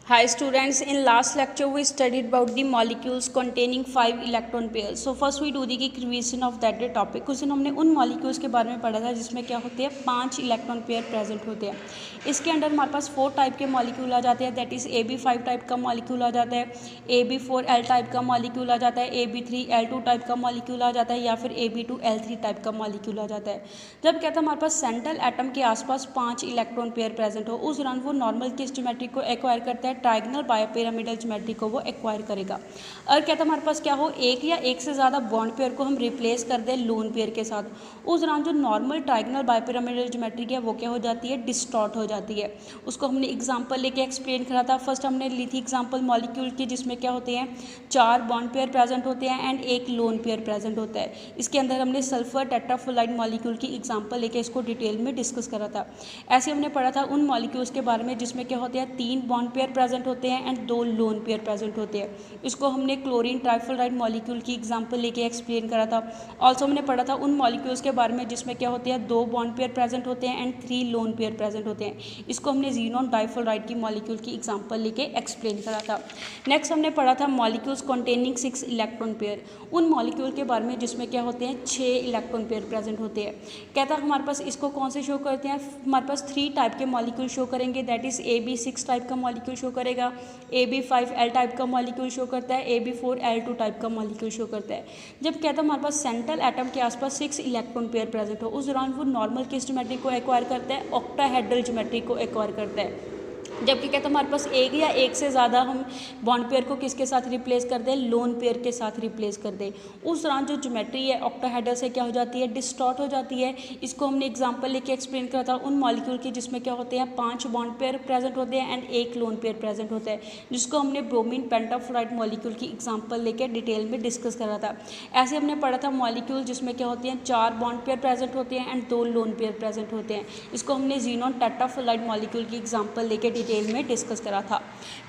Hi students, in last lecture we studied about the molecules containing 5 electron pairs. So first we do the revision of that topic. कुछ दिन हमने उन molecules के बारे में पढ़ा था जिसमें क्या होते हैं 5 इलेक्ट्रॉन पेयर प्रेजेंट होते हैं. इसके अंदर हमारे पास 4 टाइप के मॉलिक्यूल आ जाते हैं, दैट इज़ AB5 टाइप का मॉलिक्यूल आ जाता है, AB4L टाइप का मॉलिक्यूल आ जाता है, AB3L2 टाइप का मॉलिक्यूल आ जाता है या फिर AB2L3 टाइप का मॉलिक्यूल आ जाता है. जब क्या था हमारे पास सेंट्रल एटम के आसपास 5 इलेक्ट्रॉन पेयर प्रेजेंट हो, उस दौरान वो नॉर्मल किस ज्योमेट्री को एक्वायर करता है, ट्रायगोनल बायोपिरामिडल ज्योमेट्री को वो एक्वायर करेगा. अगर कहता हमारे पास क्या हो, एक या एक से ज़्यादा बॉन्ड पेयर को हम रिप्लेस कर दें लोन पेयर के साथ, उस दौरान जो नॉर्मल ट्रायगोनल बायोपिरामिडल ज्योमेट्री है वो क्या हो जाती है, डिस्टॉर्ट हो जाती है. उसको हमने एग्जांपल लेके एक्सप्लेन करा था. फर्स्ट हमने ली थी एग्जांपल मॉलिक्यूल की जिसमें क्या होते हैं 4 बॉन्ड पेयर प्रेजेंट होते हैं एंड एक लोन पेयर प्रेजेंट होता है. इसके अंदर हमने सल्फर टेट्राफ्लोराइड मॉलिक्यूल की एग्जांपल लेके इसको डिटेल में डिस्कस करा था. ऐसे हमने पढ़ा था उन मॉलिक्यूल्स के बारे में जिसमें क्या होते हैं 3 बॉन्ड पेयर प्रेजेंट होते हैं एंड 2 लोन पेयर प्रेजेंट होते हैं. इसको हमने क्लोरीन ट्राइफ्लोराइड मॉलिक्यूल की एग्जांपल लेके एक्सप्लेन करा था. ऑल्सो हमने पढ़ा था उन मॉलिक्यूल्स के बारे में जिसमें क्या होते हैं 2 बॉन्ड पेयर प्रेजेंट होते हैं एंड 3 लोन पेयर प्रेजेंट होते हैं. इसको हमने ज़ीनॉन डाइफ्लोराइड की मॉलिक्यूल की एग्जांपल लेके एक्सप्लेन करा था. नेक्स्ट हमने पढ़ा था मॉलिक्यूल्स कंटेनिंग 6 इलेक्ट्रॉन पेयर, उन मॉलिक्यूल के बारे में जिसमें क्या होते हैं 6 इलेक्ट्रॉन पेयर प्रेजेंट होते हैं. कहता है हमारे पास इसको कौन से शो करते हैं, हमारे पास 3 टाइप के मॉलिक्यूल शो करेंगे, दैट इज़ AB6 टाइप का मॉलिक्यूल शो करेगा, AB5L टाइप का मॉलिक्यूल शो करता है, AB4L2 टाइप का मॉलिक्यूल शो करता है. जब कहता है हमारे पास सेंट्रल एटम के आसपास 6 इलेक्ट्रॉन पेयर प्रेजेंट हो, उस दौरान वो नॉर्मल किस ज्योमेट्री को एक्वायर करता है, ऑक्टाहेड्रल ज्योमेट्री को एक्वायर करता है. जबकि कहता है हमारे पास एक या एक से ज़्यादा हम बॉन्ड पेयर को किसके साथ रिप्लेस कर दें, लोन पेयर के साथ रिप्लेस कर दें, उस दौरान जो ज्योमेट्री है ऑक्टाहेड्रल से क्या हो जाती है, डिस्टॉर्ट हो जाती है. इसको हमने एग्जांपल लेके एक्सप्लेन करा था उन मॉलिक्यूल की जिसमें क्या होते हैं 5 बॉन्ड पेयर प्रेजेंट होते हैं एंड एक लोन पेयर प्रेजेंट होता है, जिसको हमने ब्रोमीन पेंटाफ्लोराइड मॉलिक्यूल की एग्जाम्पल लेके डिटेल में डिस्कस करा था. ऐसे हमने पढ़ा था मॉलिक्यूल जिसमें क्या होते हैं 4 बॉन्ड पेयर प्रेजेंट होते हैं एंड 2 लोन पेयर प्रेजेंट होते हैं. इसको हमने ज़ीनॉन टेट्राफ्लोराइड मॉलिक्यूल की एग्जाम्पल लेके डिटेल में डिस्कस करा था.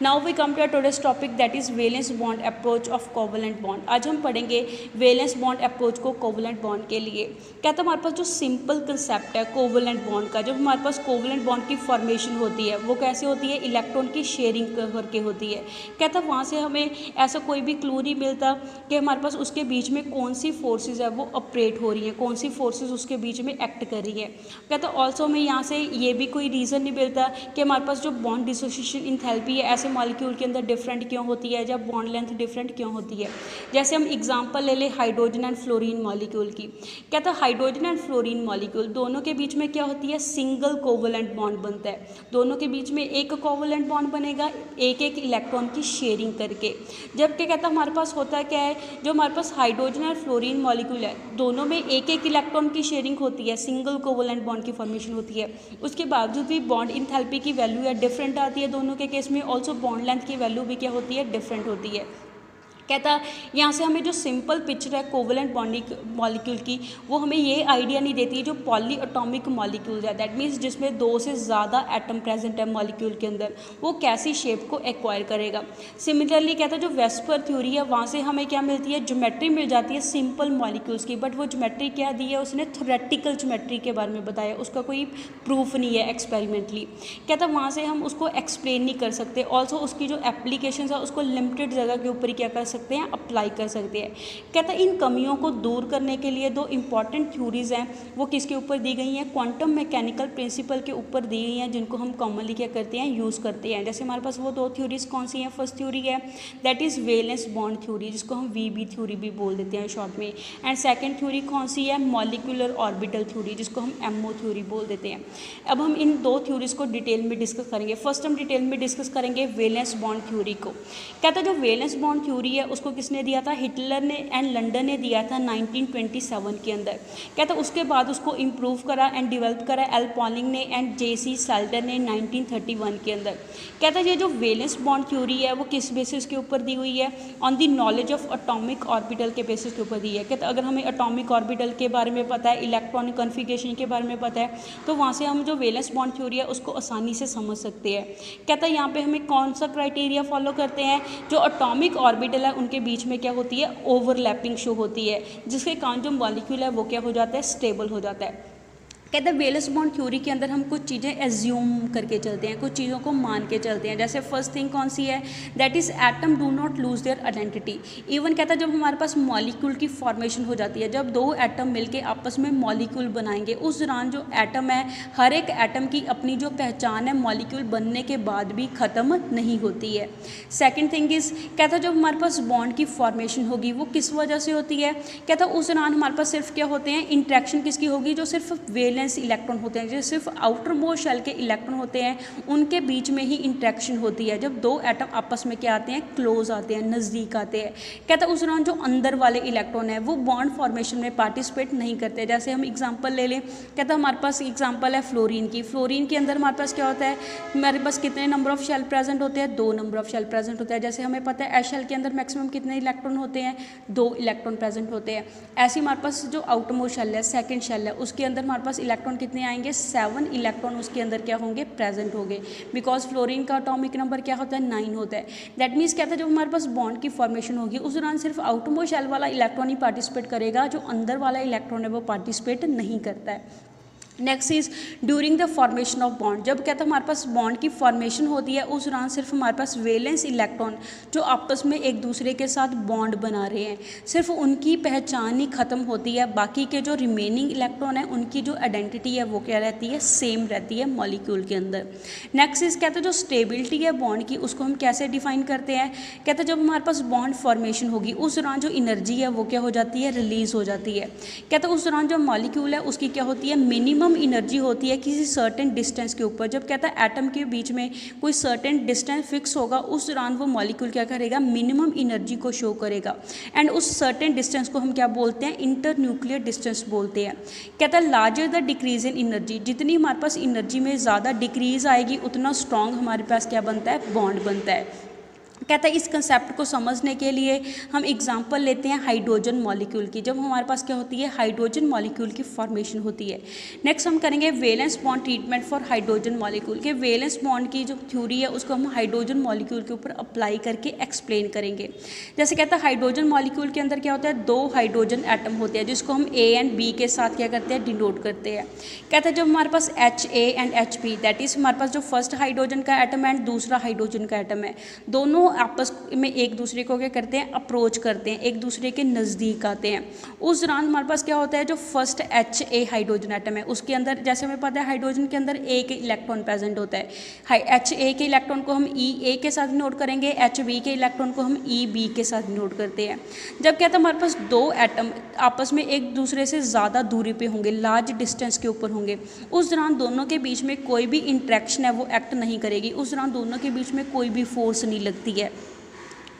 Now we come to today's topic that is valence bond approach of covalent bond. आज हम पढ़ेंगे वैलेंस बॉन्ड अप्रोच को कोवलेंट बॉन्ड के लिए. कहता है हमारे पास जो सिंपल कंसेप्ट है कोवलेंट बॉन्ड का, जब हमारे पास कोवलेंट बॉन्ड की फॉर्मेशन होती है वो कैसे होती है, इलेक्ट्रॉन की शेयरिंग करके होती है. कहता है वहाँ से हमें ऐसा कोई भी क्लू नहीं मिलता कि हमारे पास उसके बीच में कौन सी फोर्सेज है वो ऑपरेट हो रही हैं, कौन सी फोर्सेज उसके बीच में एक्ट कर रही है. कहता है ऑल्सो हमें यहाँ से ये भी कोई रीज़न नहीं मिलता कि हमारे पास जो बॉन्ड डिसोसिएशन इंथैल्पी है ऐसे मॉलिक्यूल के अंदर डिफरेंट क्यों होती है, जब बॉन्ड लेंथ डिफरेंट क्यों होती है. जैसे हम एग्जांपल ले लें हाइड्रोजन एंड फ्लोरीन मॉलिक्यूल की. कहता है हाइड्रोजन एंड फ्लोरीन मॉलिक्यूल दोनों के बीच में क्या होती है, सिंगल कोवलेंट बॉन्ड बनता है. दोनों के बीच में एक कोवलेंट बॉन्ड बनेगा एक एक इलेक्ट्रॉन की शेयरिंग करके. जबकि कहता है हमारे पास होता क्या है, जो हमारे पास हाइड्रोजन और फ्लोरीन मॉलिक्यूल है दोनों में एक एक इलेक्ट्रॉन की शेयरिंग होती है, सिंगल कोवलेंट बॉन्ड की फॉर्मेशन होती है. उसके बावजूद भी बॉन्ड इंथैल्पी की वैल्यू है डिफरेंट आती है दोनों के केस में. ऑल्सो बॉन्ड लेंथ की वैल्यू भी क्या होती है, डिफरेंट होती है. कहता यहाँ से हमें जो सिंपल पिक्चर है कोवलेंट बॉन्डिंग मॉलिक्यूल की वो हमें ये आइडिया नहीं देती है जो पॉली एटॉमिक मॉलिक्यूल्स है, दैट मीन्स जिसमें 2 से ज़्यादा एटम प्रेजेंट है मॉलिक्यूल के अंदर, वो कैसी शेप को एक्वायर करेगा. सिमिलरली कहता है जो वेस्पर थ्योरी है वहाँ से हमें क्या मिलती है, ज्योमेट्री मिल जाती है सिंपल मॉलिक्यूल्स की, बट वो ज्योमेट्री क्या दी है, उसने थ्योरेटिकल ज्योमेट्री के बारे में बताया, उसका कोई प्रूफ नहीं है एक्सपेरिमेंटली. कहता वहाँ से हम उसको एक्सप्लेन नहीं कर सकते. ऑल्सो उसकी जो एप्लीकेशन है उसको लिमिटेड जगह के ऊपर ही क्या कर सकते हैं, अप्लाई कर सकते हैं. कहता है इन कमियों को दूर करने के लिए 2 इंपॉर्टेंट थ्योरीज हैं वो किसके ऊपर दी गई हैं, क्वांटम मैकेनिकल प्रिंसिपल के ऊपर दी गई हैं, जिनको हम कॉमनली क्या करते हैं, यूज़ करते हैं. जैसे हमारे पास वो 2 थ्योरीज कौन सी हैं, फर्स्ट थ्योरी है that is valence bond theory जिसको हम VB थ्योरी भी बोल देते हैं शॉर्ट में, एंड सेकेंड थ्योरी कौन सी है, मॉलिक्यूलर ऑर्बिटल थ्योरी जिसको हम MO थ्योरी बोल देते हैं. अब हम इन 2 थ्योरीज को डिटेल में डिस्कस करेंगे. फर्स्ट हम डिटेल में डिस्कस करेंगे वैलेंस बॉन्ड थ्योरी को. कहता है जो वैलेंस बॉन्ड थ्योरी है उसको किसने दिया था, हिटलर ने एंड लंदन ने दिया था 1927 के अंदर. कहता उसके बाद उसको इम्प्रूव करा एंड डेवलप करा एल पॉलिंग ने एंड JC साल्टर ने 1931 के अंदर. कहता ये जो वैलेंस बॉन्ड थ्योरी है वो किस बेसिस के ऊपर दी हुई है, on the knowledge of atomic orbital के बेसिस के ऊपर दी है. कहता अगर हमें एटॉमिक ऑर्बिटल के बारे में पता है, इलेक्ट्रॉनिक कॉन्फ़िगरेशन के बारे में पता है, तो वहाँ से हम जो वैलेंस बॉन्ड थ्योरी है उसको आसानी से समझ सकते हैं. कहता यहाँ पे हमें कौन सा क्राइटेरिया फॉलो करते हैं, जो एटॉमिक ऑर्बिटल है उनके बीच में क्या होती है, ओवरलैपिंग शो होती है, जिसके कारण जो मॉलिक्यूल है वो क्या हो जाता है, स्टेबल हो जाता है. कहते हैं वेलेस बॉन्ड थ्योरी के अंदर हम कुछ चीज़ें एज्यूम करके चलते हैं, कुछ चीज़ों को मान के चलते हैं। जैसे फर्स्ट थिंग कौन सी है, that is atom do not lose their identity. Even कहता है जब हमारे पास मॉलिक्यूल की फॉर्मेशन हो जाती है, जब दो एटम मिलके आपस में मॉलिक्यूल बनाएंगे, उस दौरान जो एटम है, हर एक एटम की अपनी जो पहचान है मॉलिक्यूल बनने के बाद भी ख़त्म नहीं होती है। सेकेंड थिंग इज़ कहता है जब हमारे पास बॉन्ड की फॉर्मेशन होगी वो किस वजह से होती है, कहता है उस दौरान हमारे पास सिर्फ क्या होते हैं, इंट्रैक्शन किसकी होगी, जो सिर्फ वैलेंस इलेक्ट्रॉन होते हैं, जो सिर्फ आउटर मोस्ट शेल के इलेक्ट्रॉन होते हैं, उनके बीच में ही इंट्रैक्शन होती है। जब दो एटम आपस में क्या आते हैं, क्लोज आते हैं, नज़दीक आते हैं, कहता है उस दौरान जो अंदर वाले इलेक्ट्रॉन है वो बॉन्ड फॉर्मेशन में पार्टिसिपेट नहीं करते। जैसे हम एग्जांपल ले लें, कहता है हमारे पास एग्जांपल है फ्लोरीन की। फ्लोरीन के अंदर हमारे पास क्या होता है, हमारे पास कितने नंबर ऑफ शेल प्रेजेंट होते हैं, 2 नंबर ऑफ शेल प्रेजेंट होते हैं। जैसे हमें पता है एस शेल के अंदर मैक्सिमम कितने इलेक्ट्रॉन होते हैं, 2 इलेक्ट्रॉन प्रेजेंट होते हैं। ऐसे हमारे पास जो आउटर मोस्ट शेल है, सेकेंड शेल है, उसके अंदर हमारे पास इलेक्ट्रॉन कितने आएंगे, 7 इलेक्ट्रॉन उसके अंदर क्या होंगे, प्रेजेंट होंगे। बिकॉज फ्लोरीन का एटॉमिक नंबर क्या होता है, 9 होता है। दैट मीन्स कहता है जब हमारे पास बॉन्ड की फॉर्मेशन होगी उस दौरान सिर्फ आउटर मोस्ट शेल वाला इलेक्ट्रॉन ही पार्टिसिपेट करेगा, जो अंदर वाला इलेक्ट्रॉन है वो पार्टिसिपेट नहीं करता है। Next is during the formation of bond. जब कहता है हमारे पास बॉन्ड की फॉर्मेशन होती है उस दौरान सिर्फ हमारे पास वैलेंस इलेक्ट्रॉन जो आपस में एक दूसरे के साथ बॉन्ड बना रहे हैं, सिर्फ उनकी पहचान ही ख़त्म होती है। बाकी के जो रिमेनिंग इलेक्ट्रॉन है उनकी जो आइडेंटिटी है वो क्या रहती है, सेम रहती है मॉलिक्यूल के अंदर। नेक्स्ट इज कहते हैं जो स्टेबिलिटी है बॉन्ड की उसको हम कैसे डिफाइन करते हैं, कहते हैं जब हमारे पास बॉन्ड फॉर्मेशन होगी उस दौरान जो एनर्जी है वो क्या हो जाती है, रिलीज हो जाती है। कहते हैं उस दौरान जो मॉलिक्यूल है उसकी क्या होती है, मिनिमम एनर्जी होती है किसी सर्टेन डिस्टेंस के ऊपर। जब कहता है एटम के बीच में कोई सर्टेन डिस्टेंस फिक्स होगा उस दौरान वो मॉलिक्यूल क्या करेगा, मिनिमम एनर्जी को शो करेगा। एंड उस सर्टेन डिस्टेंस को हम क्या बोलते हैं, इंटर न्यूक्लियर डिस्टेंस बोलते हैं। कहता है larger the decrease in energy, जितनी हमारे पास एनर्जी में ज़्यादा डिक्रीज आएगी उतना स्ट्रॉन्ग हमारे पास क्या बनता है, बॉन्ड बनता है। कहता है इस कंसेप्ट को समझने के लिए हम एग्जांपल लेते हैं हाइड्रोजन मॉलिक्यूल की। जब हमारे पास क्या होती है, हाइड्रोजन मॉलिक्यूल की फॉर्मेशन होती है। नेक्स्ट हम करेंगे valence bond treatment for hydrogen molecule के। वैलेंस बॉन्ड की जो थ्योरी है उसको हम हाइड्रोजन मॉलिक्यूल के ऊपर अप्लाई करके एक्सप्लेन करेंगे। जैसे कहता है हाइड्रोजन मॉलिक्यूल के अंदर क्या होता है, 2 हाइड्रोजन एटम होते हैं जिसको हम A एंड B के साथ क्या करते हैं, डिनोट करते हैं। कहता है जब हमारे पास HA and HB, that is हमारे पास जो फर्स्ट हाइड्रोजन का एटम है एंड दूसरा हाइड्रोजन का एटम है, दोनों आपस में एक दूसरे को क्या करते हैं, अप्रोच करते हैं, एक दूसरे के नज़दीक आते हैं। उस दौरान हमारे पास क्या होता है, जो फर्स्ट HA हाइड्रोजन एटम है उसके अंदर, जैसे हमें पता है हाइड्रोजन के अंदर एक इलेक्ट्रॉन प्रेजेंट होता है। HA के इलेक्ट्रॉन को हम EA के साथ नोट करेंगे, HB के इलेक्ट्रॉन को हम EB के साथ नोट करते हैं। जब कहता है हमारे पास 2 एटम आपस में एक दूसरे से ज़्यादा दूरी पे होंगे, लार्ज डिस्टेंस के ऊपर होंगे, उस दौरान दोनों के बीच में कोई भी इंट्रैक्शन है वो एक्ट नहीं करेगी। उस दौरान दोनों के बीच में कोई भी फोर्स नहीं लगती है।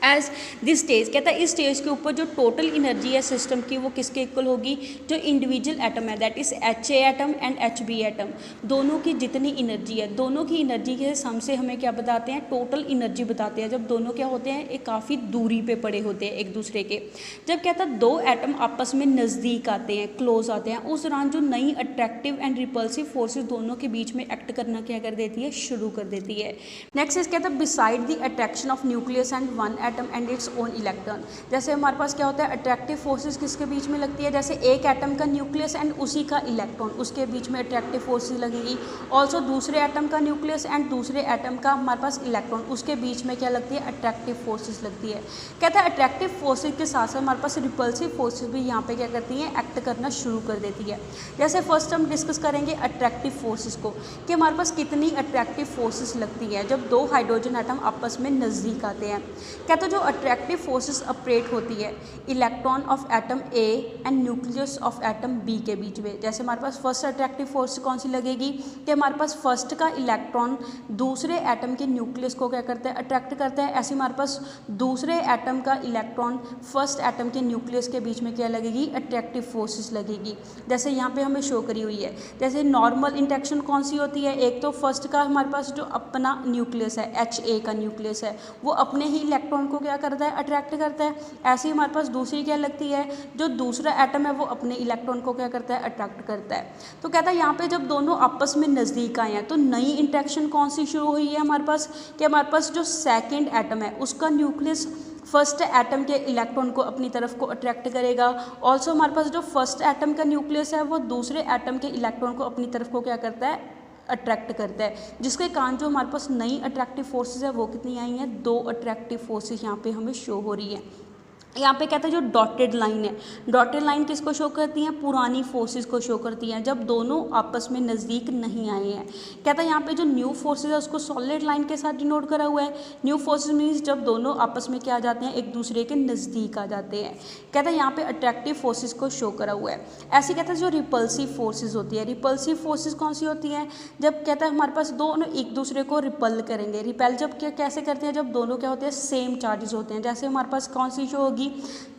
एज दिस स्टेज, कहता है इस स्टेज के ऊपर जो टोटल एनर्जी है सिस्टम की वो किसके इक्वल होगी, जो इंडिविजुअल एटम है that is HA atom and HB atom, दोनों की जितनी एनर्जी है, दोनों की एनर्जी के सम से हमें क्या बताते हैं, टोटल एनर्जी बताते हैं। जब दोनों क्या होते हैं, एक काफ़ी दूरी पे पड़े होते हैं एक दूसरे के। जब कहता है 2 एटम आपस में नज़दीक आते हैं, क्लोज आते हैं, उस दौरान जो नई अट्रैक्टिव एंड रिपल्सिव फोर्सेज दोनों के बीच में एक्ट करना क्या कर देती है, शुरू कर देती है। नेक्स्ट इज कहता है beside the attraction of nucleus and one atom and its own electron. जैसे हमारे पास क्या होता है, अट्रैक्टिव फोर्सेस किसके बीच में लगती है, जैसे एक एटम का न्यूक्लियस एंड उसी का इलेक्ट्रॉन, उसके बीच में अट्रैक्टिव फोर्सेस लगेगी। ऑल्सो दूसरे एटम का न्यूक्लियस एंड दूसरे एटम का हमारे पास इलेक्ट्रॉन, उसके बीच में क्या लगती है, अट्रैक्टिव फोर्सेस लगती है। कहता है अट्रैक्टिव फोर्सेस के साथ साथ हमारे पास रिपल्सिव फोर्सेस भी यहाँ पे क्या करती हैं, एक्ट करना शुरू कर देती है। जैसे फर्स्ट हम डिस्कस करेंगे अट्रैक्टिव फोर्सेस को, कि हमारे पास कितनी अट्रैक्टिव फोर्सेस लगती है जब 2 हाइड्रोजन एटम आपस में नज़दीक आते हैं। कहते हैं जो अट्रैक्टिव फोर्सेस ऑपरेट होती है electron of atom A and nucleus of atom B के बीच में। जैसे हमारे पास फर्स्ट अट्रैक्टिव फोर्स कौन सी लगेगी, कि हमारे पास फर्स्ट का इलेक्ट्रॉन दूसरे एटम के न्यूक्लियस को क्या करता है, अट्रैक्ट करता है। ऐसे हमारे पास दूसरे एटम का इलेक्ट्रॉन फर्स्ट एटम के न्यूक्लियस के बीच में क्या लगेगी, अट्रैक्टिव फोर्सेस लगेगी। जैसे यहाँ पे हमें शो करी हुई है। जैसे नॉर्मल इंटरेक्शन कौन सी होती है, एक तो फर्स्ट का हमारे पास जो अपना न्यूक्लियस है, HA का न्यूक्लियस है, वो अपने ही इलेक्ट्रॉन को क्या करता है, अट्रैक्ट करता है। ऐसे ही हमारे पास दूसरी क्या लगती है, जो दूसरा एटम है वो अपने इलेक्ट्रॉन को क्या करता है, अट्रैक्ट करता है। तो कहता है यहाँ पे जब दोनों आपस में नज़दीक आए हैं तो नई इंटरेक्शन कौन सी शुरू हुई है हमारे पास, कि हमारे पास जो सेकंड एटम है उसका न्यूक्लियस फर्स्ट एटम के इलेक्ट्रॉन को अपनी तरफ को अट्रैक्ट करेगा। ऑल्सो हमारे पास जो फर्स्ट एटम का न्यूक्लियस है वो दूसरे एटम के इलेक्ट्रॉन को अपनी तरफ को क्या करता है, अट्रैक्ट करता है, जिसके कारण जो हमारे पास नई अट्रैक्टिव फोर्सेस है वो कितनी आई हैं, 2 अट्रैक्टिव फोर्सेस यहाँ पे हमें शो हो रही है। यहाँ पे कहते हैं जो डॉटेड लाइन है, डॉटेड लाइन किसको शो करती हैं, पुरानी फोर्सेस को शो करती हैं जब दोनों आपस में नज़दीक नहीं आए हैं। कहता है यहाँ पे जो न्यू फोर्सेस है उसको सॉलिड लाइन के साथ डिनोट करा हुआ है। न्यू फोर्सेस मीन्स जब दोनों आपस में क्या आ जाते हैं, एक दूसरे के नज़दीक आ जाते हैं। कहता है यहाँ पे अट्रैक्टिव फोर्सेस को शो करा हुआ है। ऐसे कहता है जो रिपल्सिव फोर्सेज होती है, रिपल्सिव फोर्सेज कौन सी होती हैं, जब कहता है हमारे पास दोनों एक दूसरे को रिपल करेंगे। रिपेल जब क्या कैसे करते हैं, जब दोनों क्या होते हैं, सेम चार्जेस होते हैं। जैसे हमारे पास कौन सी शो होगी,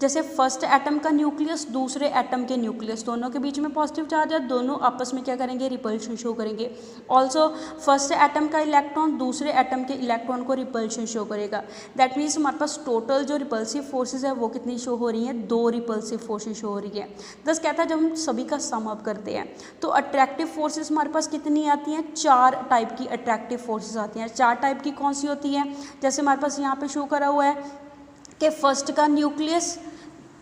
जैसे फर्स्ट एटम का न्यूक्लियस दूसरे एटम के न्यूक्लियस दोनों के बीच में पॉजिटिव चार्ज है, दोनों आपस में क्या करेंगे, रिपल्शन शो करेंगे। ऑल्सो फर्स्ट एटम का इलेक्ट्रॉन दूसरे एटम के इलेक्ट्रॉन को रिपल्शन शो करेगा। दैट मीन्स हमारे पास टोटल जो रिपल्सिव फोर्सेज है वो कितनी शो हो रही हैं, 2 रिपल्सिव फोर्सेज शो हो रही है। दस कहता है जब हम सभी का सम अप करते हैं तो अट्रैक्टिव फोर्सेज हमारे पास कितनी आती हैं, 4 टाइप की अट्रैक्टिव फोर्सेज आती हैं। 4 टाइप की कौन सी होती हैं, जैसे हमारे पास यहाँ पे शो करा हुआ है कि फर्स्ट का न्यूक्लियस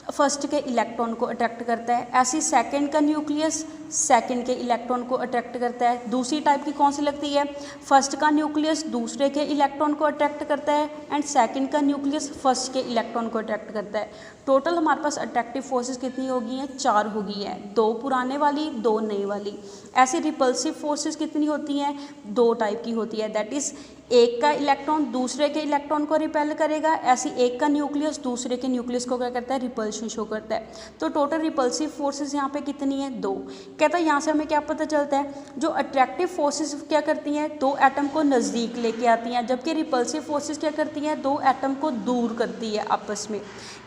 फर्स्ट के इलेक्ट्रॉन को अट्रैक्ट करता है, ऐसी सेकंड का न्यूक्लियस सेकंड के इलेक्ट्रॉन को अट्रैक्ट करता है। दूसरी टाइप की कौन सी लगती है, फर्स्ट का न्यूक्लियस दूसरे के इलेक्ट्रॉन को अट्रैक्ट करता है एंड सेकंड का न्यूक्लियस फर्स्ट के इलेक्ट्रॉन को अट्रैक्ट करता है। टोटल हमारे पास अट्रैक्टिव फोर्सेस कितनी होगी हैं, 4 होगी हैं, 2 पुराने वाली 2 नई वाली। ऐसी रिपल्सिव फोर्सेस कितनी होती हैं, 2 टाइप की होती है। दैट इज़ एक का इलेक्ट्रॉन दूसरे के इलेक्ट्रॉन को रिपेल करेगा, ऐसी एक का न्यूक्लियस दूसरे के न्यूक्लियस को क्या करता है, रिपल्शन शो करता है। तो टोटल रिपल्सिव फोर्सेस यहाँ पे कितनी है, 2। कहता है यहाँ से हमें क्या पता चलता है, जो अट्रैक्टिव फोर्सेस क्या करती हैं, 2 एटम को नज़दीक लेके आती हैं, जबकि रिपल्सिव फोर्सेस क्या करती हैं, 2 एटम को दूर करती है आपस में।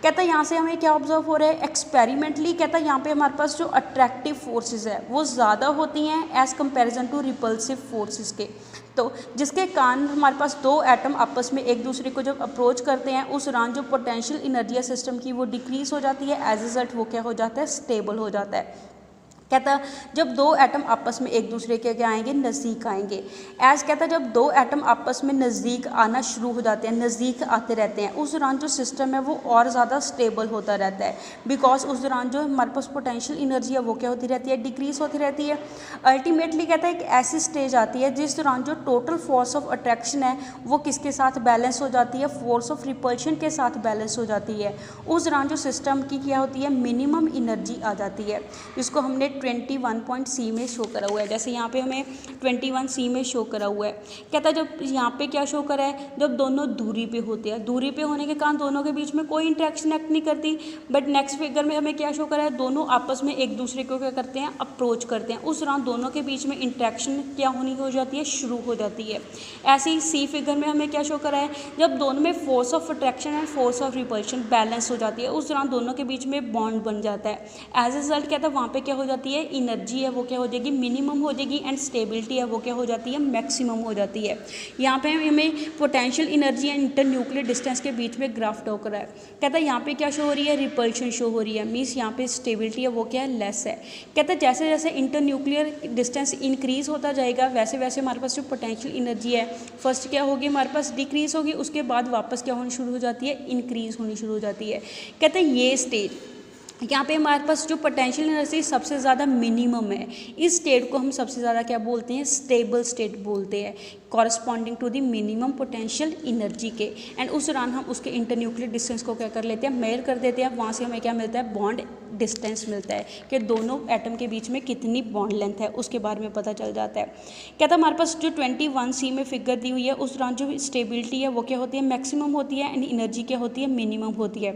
कहता है यहाँ से हमें क्या ऑब्जर्व हो रहा है, एक्सपेरिमेंटली कहता है यहाँ पे हमारे पास जो अट्रैक्टिव फोर्सेस है वो ज़्यादा होती हैं as comparison to repulsive forces के। तो जिसके कारण हमारे पास 2 एटम आपस में एक दूसरे को जब अप्रोच करते हैं उस दौरान जो पोटेंशियल एनर्जी सिस्टम की वो डिक्रीज हो जाती है, एज रिजल्ट वो क्या हो जाता है, स्टेबल हो जाता है। कहता जब 2 एटम आपस में एक दूसरे के क्या आएंगे, नज़दीक आएंगे। एज कहता जब 2 एटम आपस में नज़दीक आना शुरू हो जाते हैं, नज़दीक आते रहते हैं, उस दौरान जो सिस्टम है वो और ज़्यादा स्टेबल होता रहता है। बिकॉज उस दौरान जो हमारे पास पोटेंशियल एनर्जी है वो क्या होती रहती है, डिक्रीज होती रहती है। अल्टीमेटली कहता है एक ऐसी स्टेज आती है जिस दौरान जो टोटल फोर्स ऑफ अट्रैक्शन है वो किसके साथ बैलेंस हो जाती है, फोर्स ऑफ रिपल्शन के साथ बैलेंस हो जाती है। उस दौरान जो सिस्टम की क्या होती है, मिनिमम एनर्जी आ जाती है, जिसको हमने 21.C में शो करा हुआ है। जैसे यहाँ पे हमें 21C में शो करा हुआ है। कहता है जब यहाँ पे क्या शो करा है, जब दोनों दूरी पे होते हैं, दूरी पे होने के कारण दोनों के बीच में कोई इंटरेक्शन एक्ट नहीं करती। बट नेक्स्ट फिगर में हमें क्या शो करा है, दोनों आपस में एक दूसरे को क्या करते हैं, अप्रोच करते हैं। उस दौरान दोनों के बीच में इंटरेक्शन क्या होनी हो जाती है, शुरू हो जाती है। ऐसे ही C फिगर में हमें क्या शो करा है, जब दोनों में force of attraction and force of repulsion balance हो जाती है उस दौरान दोनों के बीच में बॉन्ड बन जाता है। एज ए रिजल्ट कहता है वहाँ पे क्या हो जाती है, एनर्जी है वो क्या हो जाएगी, मिनिमम हो जाएगी एंड स्टेबिलिटी है वो क्या हो जाती है, मैक्सिमम हो जाती है। यहाँ पे हमें potential energy and inter nuclear distance के बीच में ग्राफ ड्रॉ करा है। कहता है यहाँ पे क्या शो हो रही है, रिपल्शन शो हो रही है, मीन्स यहाँ पे स्टेबिलिटी है वो क्या है, लेस है। कहता है जैसे जैसे इंटर न्यूक्लियर डिस्टेंस इंक्रीज होता जाएगा वैसे वैसे हमारे पास जो पोटेंशियल एनर्जी है फर्स्ट क्या होगी, हमारे पास डिक्रीज होगी, उसके बाद वापस क्या होनी शुरू हो जाती है, इंक्रीज होनी शुरू हो जाती है। कहते हैं ये स्टेज यहाँ पे हमारे पास जो पोटेंशियल एनर्जी सबसे ज़्यादा मिनिमम है, इस स्टेट को हम सबसे ज़्यादा क्या बोलते हैं, स्टेबल स्टेट बोलते हैं, corresponding to the minimum potential energy के। एंड उस दौरान हम उसके इंटरन्यूक्लियर डिस्टेंस को क्या कर लेते हैं, मेजर कर देते हैं। वहाँ से हमें क्या मिलता है, बॉन्ड डिस्टेंस मिलता है कि दोनों एटम के बीच में कितनी बॉन्ड लेंथ है, उसके बारे में पता चल जाता है। कहता है हमारे पास जो 21C में फिगर दी हुई है उस दौरान जो स्टेबिलिटी है वो क्या होती है, मैक्सिमम होती है एंड एनर्जी क्या होती है, मिनिमम होती है।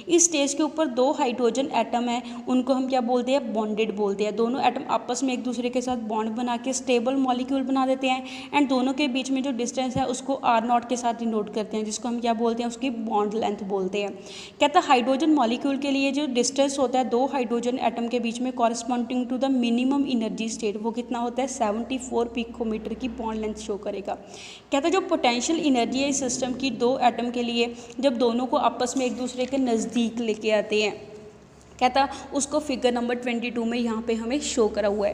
इस स्टेज के ऊपर 2 हाइड्रोजन एटम है, उनको हम क्या बोलते हैं, बॉन्डेड बोलते हैं। दोनों एटम आपस में एक दूसरे के साथ बॉन्ड बना के स्टेबल मॉलिक्यूल बना देते हैं एंड दोनों के बीच में जो डिस्टेंस है उसको R0 के साथ डिनोट करते हैं, जिसको हम क्या बोलते हैं, उसकी बॉन्ड लेंथ बोलते हैं। कहता है हाइड्रोजन मॉलिक्यूल के लिए जो डिस्टेंस होता है 2 हाइड्रोजन एटम के बीच में corresponding to the minimum energy state वो कितना होता है, 74 पिकोमीटर की बॉन्ड लेंथ शो करेगा। कहता है जो पोटेंशियल एनर्जी है इस सिस्टम की 2 एटम के लिए, जब दोनों को आपस में एक दूसरे के नज़दीक लेके आते हैं कहता उसको फिगर नंबर 22 में यहाँ पे हमें शो करा हुआ है।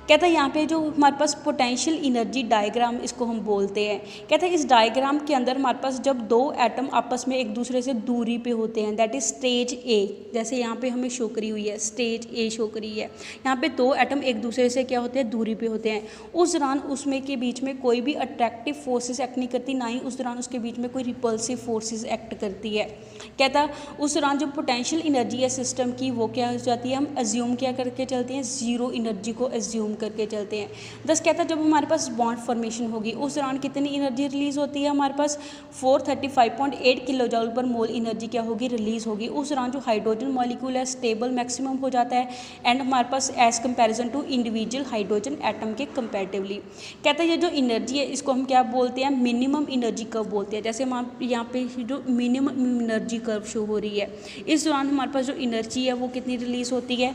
कहता यहाँ पे जो हमारे पास पोटेंशियल एनर्जी डायग्राम इसको हम बोलते हैं। कहता है इस डायग्राम के अंदर हमारे पास जब दो एटम आपस में एक दूसरे से दूरी पे होते हैं, दैट इज स्टेज ए, जैसे यहाँ पे हमें शो करी हुई है, स्टेज ए शो करी है। यहाँ पे दो एटम एक दूसरे से क्या होते हैं, दूरी पे होते हैं। उस दौरान उसमें के बीच में कोई भी अट्रैक्टिव फोर्सेस एक्ट नहीं करती, ना ही उस दौरान उसके बीच में कोई रिपल्सिव फोर्सेस एक्ट करती है। कहता उस दौरान जो पोटेंशियल एनर्जी है सिस्टम की वो क्या हो जाती है, हम अज्यूम क्या करके चलते हैं, जीरो एनर्जी को अज्यूम करके चलते हैं। दस कहता है जब हमारे पास बॉन्ड फॉर्मेशन होगी उस दौरान कितनी एनर्जी रिलीज होती है, हमारे पास 435.8 किलो जूल पर मोल एनर्जी क्या होगी, रिलीज होगी। उस दौरान जो हाइड्रोजन मॉलिक्यूल है स्टेबल मैक्सिमम हो जाता है एंड हमारे पास as comparison to individual hydrogen atom के कंपैरेटिवली। कहता है ये जो एनर्जी है इसको हम क्या बोलते हैं, मिनिमम एनर्जी कर्व बोलते हैं। जैसे हम यहाँ पे जो मिनिमम एनर्जी कर्व शो हो रही है, इस दौरान हमारे पास जो एनर्जी है वो कितनी रिलीज होती है,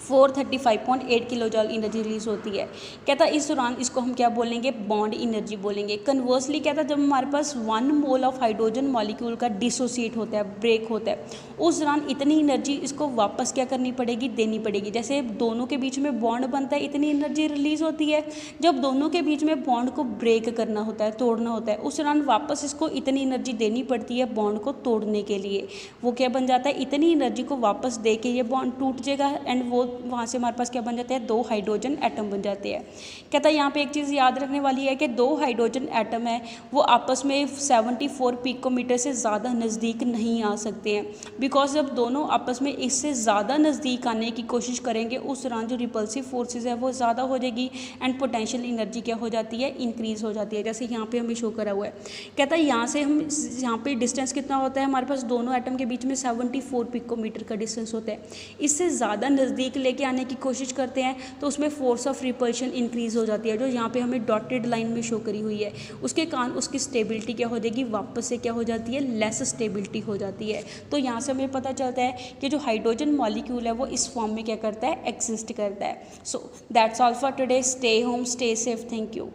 435.8 किलो जूल एनर्जी रिलीज होती है। कहता इस दौरान इसको हम क्या बोलेंगे, बॉन्ड एनर्जी बोलेंगे। कन्वर्सली कहता जब हमारे पास 1 मोल ऑफ हाइड्रोजन मॉलिक्यूल का डिसोसिएट होता है, ब्रेक होता है, उस दौरान इतनी एनर्जी इसको वापस क्या करनी पड़ेगी, देनी पड़ेगी। जैसे दोनों के बीच में बॉन्ड बनता है इतनी एनर्जी रिलीज होती है, जब दोनों के बीच में बॉन्ड को ब्रेक करना होता है, तोड़ना होता है, उस दौरान वापस इसको इतनी एनर्जी देनी पड़ती है बॉन्ड को तोड़ने के लिए। वो क्या बन जाता है, इतनी एनर्जी को वापस दे के ये बॉन्ड टूट जाएगा एंड वो वहाँ से हमारे पास क्या बन जाते हैं, 2 हाइड्रोजन एटम बन जाते हैं। कहता है यहाँ पे एक चीज़ याद रखने वाली है कि 2 हाइड्रोजन एटम है वो आपस में 74 पिकोमीटर से ज़्यादा नज़दीक नहीं आ सकते हैं, बिकॉज जब दोनों आपस में इससे ज़्यादा नज़दीक आने की कोशिश करेंगे उस दौरान जो रिपल्सिव फोर्सेज है वो ज़्यादा हो जाएगी एंड पोटेंशियल एनर्जी क्या हो जाती है, इंक्रीज़ हो जाती है। जैसे यहाँ पे हमें शो करा हुआ है। कहता है यहाँ से हम यहाँ पे डिस्टेंस कितना होता है, हमारे पास दोनों एटम के बीच में 74 पिकोमीटर का डिस्टेंस होता है। इससे ज़्यादा नज़दीक लेके आने की कोशिश करते हैं तो उसमें फोर्स ऑफ रिपल्शन इंक्रीज हो जाती है, जो यहाँ पे हमें डॉटेड लाइन में शो करी हुई है। उसके कारण उसकी स्टेबिलिटी क्या हो जाएगी, वापस से क्या हो जाती है, लेस स्टेबिलिटी हो जाती है। तो यहाँ से हमें पता चलता है कि जो हाइड्रोजन मॉलिक्यूल है वो इस फॉर्म में क्या करता है, एग्जिस्ट करता है। So that's all for today. Stay home, stay safe, thank you.